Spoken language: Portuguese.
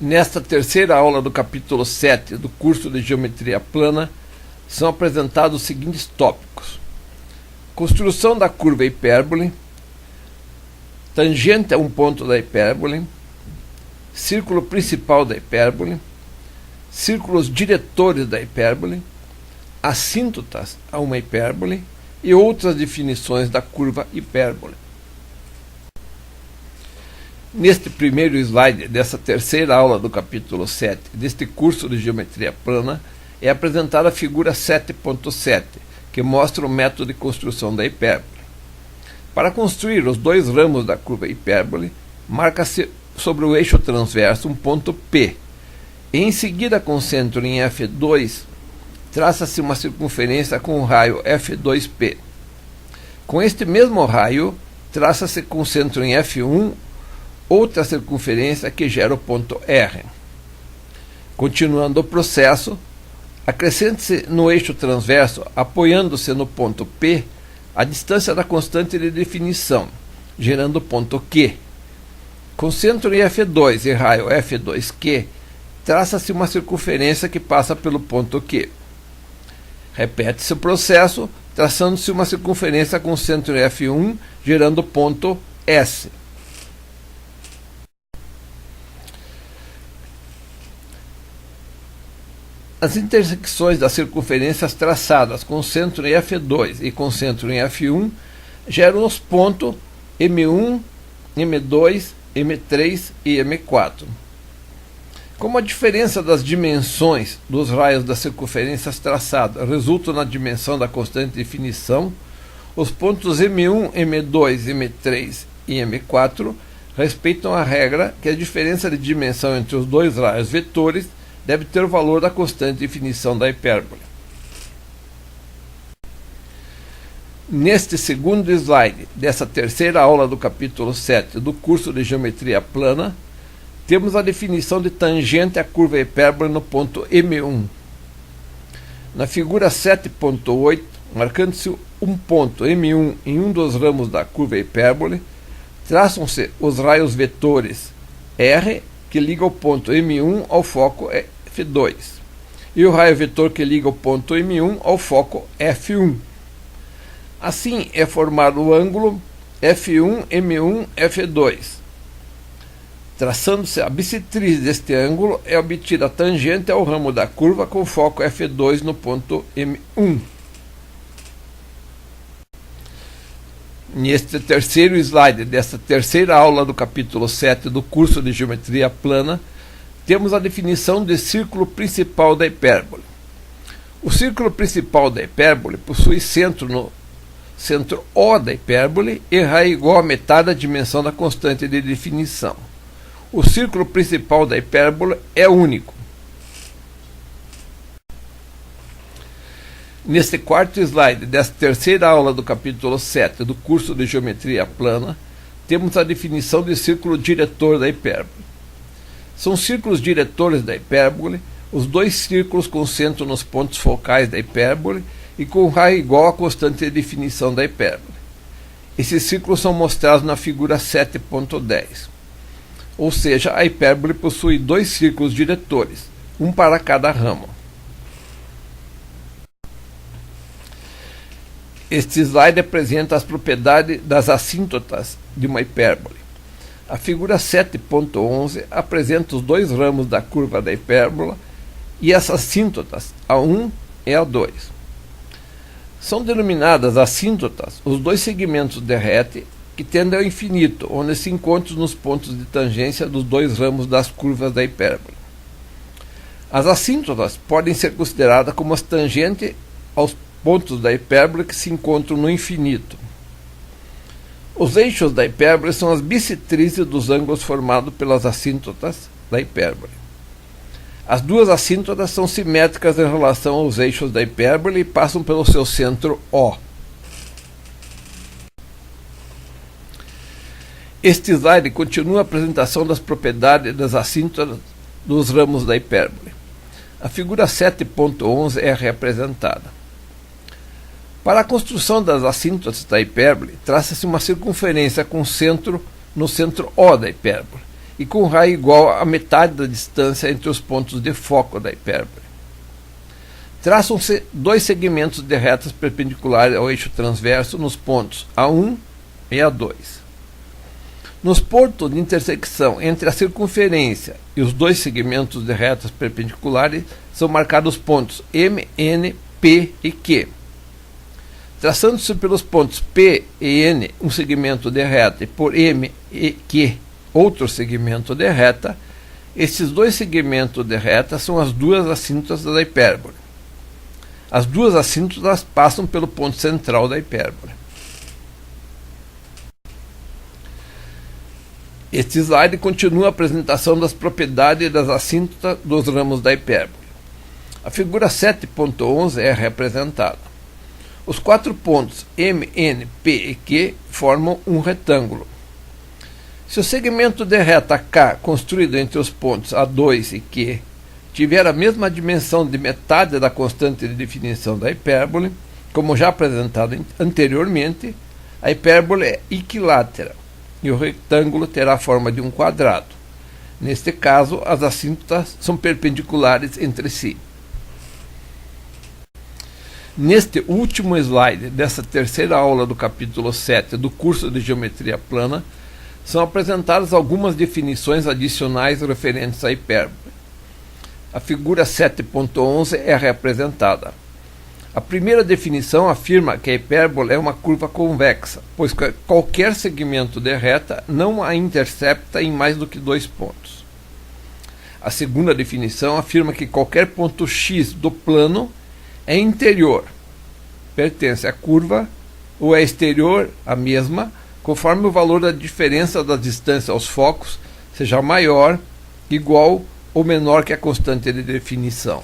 Nesta terceira aula do capítulo 7 do curso de Geometria Plana, são apresentados os seguintes tópicos: construção da curva hipérbole, tangente a um ponto da hipérbole, círculo principal da hipérbole, círculos diretores da hipérbole, assíntotas a uma hipérbole e outras definições da curva hipérbole. Neste primeiro slide dessa terceira aula do capítulo 7 deste curso de Geometria Plana, é apresentada a figura 7.7, que mostra o método de construção da hipérbole. Para construir os dois ramos da curva hipérbole, marca-se sobre o eixo transverso um ponto P. E em seguida, com centro em F2, traça-se uma circunferência com o raio F2P. Com este mesmo raio, traça-se com centro em F1 outra circunferência que gera o ponto R. Continuando o processo, acrescente-se no eixo transverso, apoiando-se no ponto P, a distância da constante de definição, gerando o ponto Q. Com centro em F2 e raio F2Q, traça-se uma circunferência que passa pelo ponto Q. Repete-se o processo, traçando-se uma circunferência com centro em F1, gerando o ponto S. As intersecções das circunferências traçadas com centro em F2 e com centro em F1 geram os pontos M1, M2, M3 e M4. Como a diferença das dimensões dos raios das circunferências traçadas resulta na dimensão da constante de definição, os pontos M1, M2, M3 e M4 respeitam a regra que a diferença de dimensão entre os dois raios vetores deve ter o valor da constante de definição da hipérbole. Neste segundo slide dessa terceira aula do capítulo 7 do curso de Geometria Plana, temos a definição de tangente à curva hipérbole no ponto M1. Na figura 7.8, marcando-se um ponto M1 em um dos ramos da curva hipérbole, traçam-se os raios vetores R, que liga o ponto M1 ao foco F2, e o raio vetor que liga o ponto M1 ao foco F1. Assim é formado o ângulo F1, M1, F2. Traçando-se a bissetriz deste ângulo, é obtida a tangente ao ramo da curva com foco F2 no ponto M1. Neste terceiro slide desta terceira aula do capítulo 7 do curso de Geometria Plana, temos a definição de círculo principal da hipérbole. O círculo principal da hipérbole possui centro no centro O da hipérbole e raio igual a metade da dimensão da constante de definição. O círculo principal da hipérbole é único. Neste quarto slide desta terceira aula do capítulo 7 do curso de Geometria Plana, temos a definição de círculo diretor da hipérbole. São círculos diretores da hipérbole, os dois círculos com centro nos pontos focais da hipérbole e com raio igual à constante de definição da hipérbole. Esses círculos são mostrados na figura 7.10. Ou seja, a hipérbole possui dois círculos diretores, um para cada ramo. Este slide apresenta as propriedades das assíntotas de uma hipérbole. A figura 7.11 apresenta os dois ramos da curva da hipérbola e as assíntotas A1 e A2. São denominadas assíntotas os dois segmentos de rete que tendem ao infinito, onde se encontram nos pontos de tangência dos dois ramos das curvas da hipérbole. As assíntotas podem ser consideradas como as tangentes aos pontos da hipérbole que se encontram no infinito. Os eixos da hipérbole são as bissetrizes dos ângulos formados pelas assíntotas da hipérbole. As duas assíntotas são simétricas em relação aos eixos da hipérbole e passam pelo seu centro O. Este slide continua a apresentação das propriedades das assíntotas dos ramos da hipérbole. A figura 7.11 é reapresentada. Para a construção das assíntotas da hipérbole, traça-se uma circunferência com centro no centro O da hipérbole e com raio igual a metade da distância entre os pontos de foco da hipérbole. Traçam-se dois segmentos de retas perpendiculares ao eixo transverso nos pontos A1 e A2. Nos pontos de intersecção entre a circunferência e os dois segmentos de retas perpendiculares são marcados os pontos M, N, P e Q. Traçando-se pelos pontos P e N um segmento de reta e por M e Q outro segmento de reta, estes dois segmentos de reta são as duas assíntotas da hipérbole. As duas assíntotas passam pelo ponto central da hipérbole. Este slide continua a apresentação das propriedades das assíntotas dos ramos da hipérbole. A figura 7.11 é representada. Os quatro pontos M, N, P e Q formam um retângulo. Se o segmento de reta K construído entre os pontos A2 e Q tiver a mesma dimensão de metade da constante de definição da hipérbole, como já apresentado anteriormente, a hipérbole é equilátera e o retângulo terá a forma de um quadrado. Neste caso, as assíntotas são perpendiculares entre si. Neste último slide dessa terceira aula do capítulo 7 do curso de Geometria Plana, são apresentadas algumas definições adicionais referentes à hipérbole. A figura 7.11 é representada. A primeira definição afirma que a hipérbole é uma curva convexa, pois qualquer segmento de reta não a intercepta em mais do que dois pontos. A segunda definição afirma que qualquer ponto x do plano é interior, pertence à curva, ou é exterior, a mesma, conforme o valor da diferença da distância aos focos seja maior, igual ou menor que a constante de definição.